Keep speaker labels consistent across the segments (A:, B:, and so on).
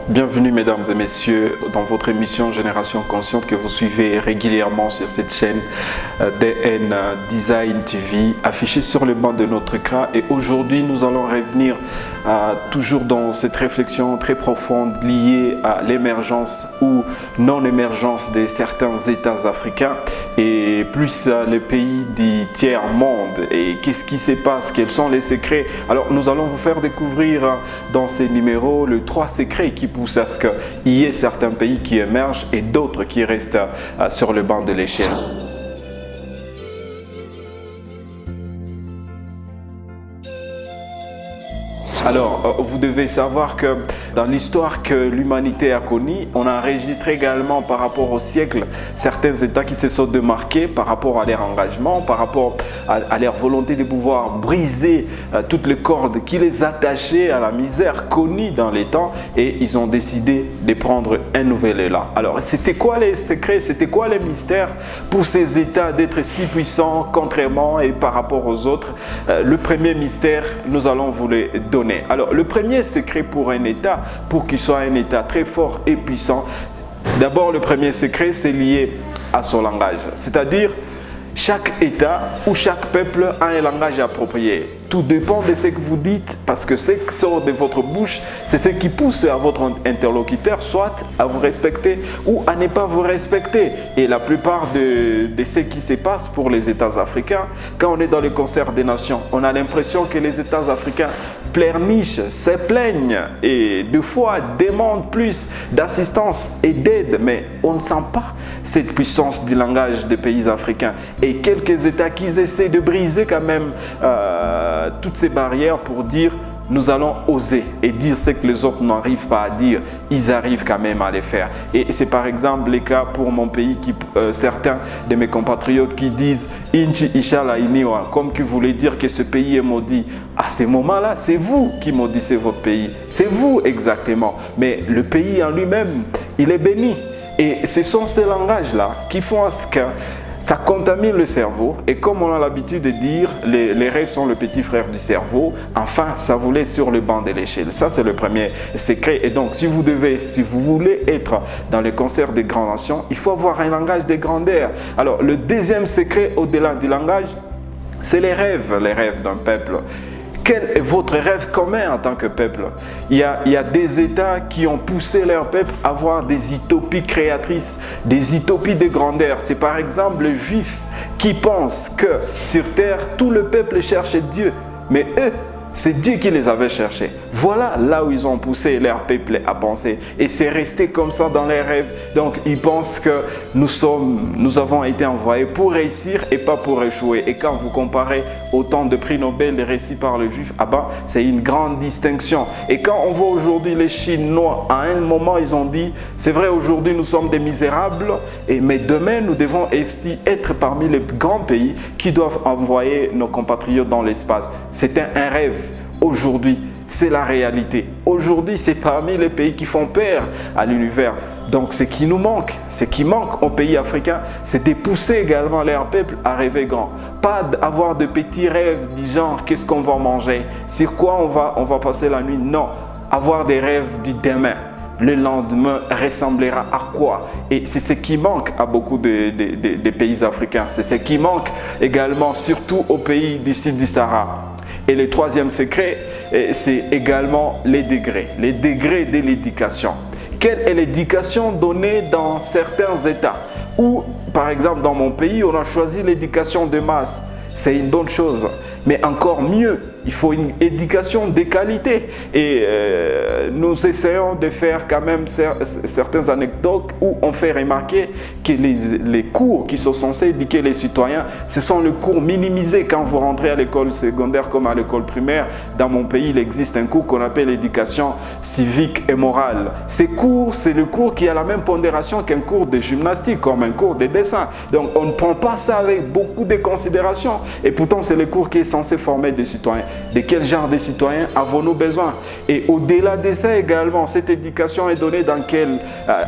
A: Bienvenue mesdames et messieurs dans votre émission Génération Consciente que vous suivez régulièrement sur cette chaîne DN Design TV affichée sur le banc de notre écran. Et aujourd'hui nous allons revenir toujours dans cette réflexion très profonde liée à l'émergence ou non-émergence de certains États africains et plus les pays du tiers-monde. Et qu'est-ce qui se passe? Quels sont les secrets? Alors nous allons vous faire découvrir dans ces numéros les 3 secrets qui poussent à ce qu'il y ait certains pays qui émergent et d'autres qui restent sur le banc de l'échelle. Alors, vous devez savoir que dans l'histoire que l'humanité a connue, on a enregistré également par rapport au siècle certains États qui se sont démarqués par rapport à leur engagement, par rapport à leur volonté de pouvoir briser toutes les cordes qui les attachaient à la misère connue dans les temps, et ils ont décidé de prendre un nouvel élan. Alors, c'était quoi les secrets, c'était quoi les mystères pour ces États d'être si puissants contrairement et par rapport aux autres? Le premier mystère, nous allons vous le donner. Alors, le premier secret pour un État, pour qu'il soit un État très fort et puissant, d'abord le premier secret, c'est lié à son langage. C'est-à-dire, chaque État ou chaque peuple a un langage approprié. Tout dépend de ce que vous dites, parce que ce qui sort de votre bouche, c'est ce qui pousse à votre interlocuteur soit à vous respecter ou à ne pas vous respecter. Et la plupart de ce qui se passe pour les États africains, quand on est dans le concert des nations, on a l'impression que les États africains pleurnichent, se plaignent et deux fois demandent plus d'assistance et d'aide, mais on ne sent pas cette puissance du langage des pays africains. Et quelques États qui essaient de briser quand même toutes ces barrières pour dire nous allons oser et dire ce que les autres n'arrivent pas à dire, ils arrivent quand même à les faire. Et c'est par exemple le cas pour mon pays, certains de mes compatriotes qui disent Inchi Ishala Iniwa, comme qui voulait dire que ce pays est maudit. À ce moment-là, c'est vous qui maudissez votre pays, c'est vous exactement. Mais le pays en lui-même, il est béni. Et ce sont ces langages-là qui font à ce que ça contamine le cerveau, et comme on a l'habitude de dire, les rêves sont le petit frère du cerveau. Enfin, ça vous laisse sur le banc de l'échelle. Ça, c'est le premier secret. Et donc, si vous voulez être dans le concert des grandes nations, il faut avoir un langage de grandeur. Alors, le deuxième secret, au-delà du langage, c'est les rêves d'un peuple. Quel est votre rêve commun en tant que peuple? Il y a des États qui ont poussé leur peuple à avoir des utopies créatrices, des utopies de grandeur. C'est par exemple les Juifs qui pensent que sur terre, tout le peuple cherche Dieu. Mais eux, c'est Dieu qui les avait cherchés. Voilà là où ils ont poussé leur peuple à penser. Et c'est resté comme ça dans les rêves. Donc ils pensent que nous avons été envoyés pour réussir et pas pour échouer. Et quand vous comparez autant de prix Nobel récits par les Juifs, c'est une grande distinction. Et quand on voit aujourd'hui les Chinois, à un moment ils ont dit, c'est vrai aujourd'hui nous sommes des misérables, mais demain nous devons aussi être parmi les grands pays qui doivent envoyer nos compatriotes dans l'espace. C'était un rêve. Aujourd'hui, c'est la réalité. Aujourd'hui, c'est parmi les pays qui font peur à l'univers. Donc, ce qui nous manque, ce qui manque aux pays africains, c'est de pousser également leur peuple à rêver grand. Pas d'avoir de petits rêves du genre, qu'est-ce qu'on va manger, sur quoi on va passer la nuit. Non, avoir des rêves du demain. Le lendemain ressemblera à quoi? Et c'est ce qui manque à beaucoup de pays africains. C'est ce qui manque également, surtout aux pays du sud du Sahara. Et le troisième secret, c'est également les degrés de l'éducation. Quelle est l'éducation donnée dans certains États? Ou, par exemple, dans mon pays, on a choisi l'éducation de masse. C'est une bonne chose. Mais encore mieux, il faut une éducation de qualité. Et nous essayons de faire quand même certaines anecdotes où on fait remarquer que les cours qui sont censés éduquer les citoyens, ce sont les cours minimisés quand vous rentrez à l'école secondaire comme à l'école primaire. Dans mon pays, il existe un cours qu'on appelle l'éducation civique et morale. Ces cours, c'est le cours qui a la même pondération qu'un cours de gymnastique, comme un cours de dessin. Donc on ne prend pas ça avec beaucoup de considération. Et pourtant, c'est le cours qui est censé former des citoyens. De quel genre de citoyens avons-nous besoin? Et au-delà de ça également, cette éducation est donnée dans quelle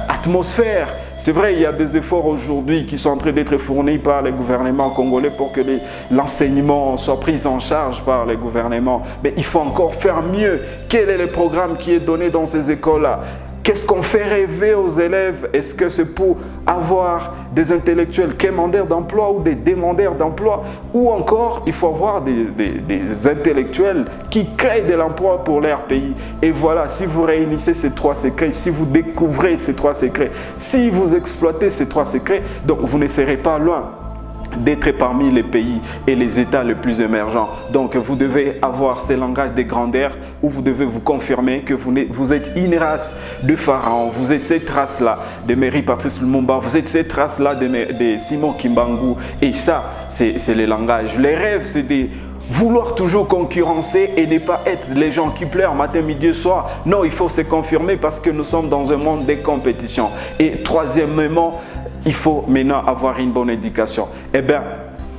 A: atmosphère? C'est vrai, il y a des efforts aujourd'hui qui sont en train d'être fournis par les gouvernements congolais pour que l'enseignement soit pris en charge par les gouvernements. Mais il faut encore faire mieux. Quel est le programme qui est donné dans ces écoles-là? Qu'est-ce qu'on fait rêver aux élèves? Est-ce que c'est pour avoir des intellectuels quémandeurs d'emploi ou des demandeurs d'emploi? Ou encore, il faut avoir des intellectuels qui créent de l'emploi pour leur pays. Et voilà, si vous réunissez ces 3 secrets, si vous découvrez ces 3 secrets, si vous exploitez ces 3 secrets, donc vous ne serez pas loin d'être parmi les pays et les États les plus émergents. Donc vous devez avoir ces langages de grandeur où vous devez vous confirmer que vous êtes une race de pharaons, vous êtes cette race-là de Mary Patrice Lumumba, vous êtes cette race-là de Simon Kimbangu. Et ça, c'est les langages. Les rêves, c'est des vouloir toujours concurrencer et ne pas être les gens qui pleurent matin, midi et soir. Non, il faut se confirmer parce que nous sommes dans un monde de compétition. Et troisièmement, il faut maintenant avoir une bonne éducation. Eh bien,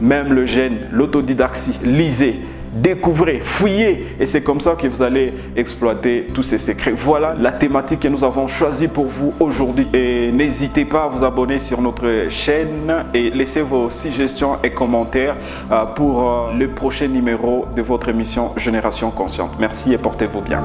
A: même le jeune, l'autodidactie, lisez, découvrez, fouillez. Et c'est comme ça que vous allez exploiter tous ces secrets. Voilà la thématique que nous avons choisie pour vous aujourd'hui. Et n'hésitez pas à vous abonner sur notre chaîne et laissez vos suggestions et commentaires pour le prochain numéro de votre émission Génération Consciente. Merci et portez-vous bien.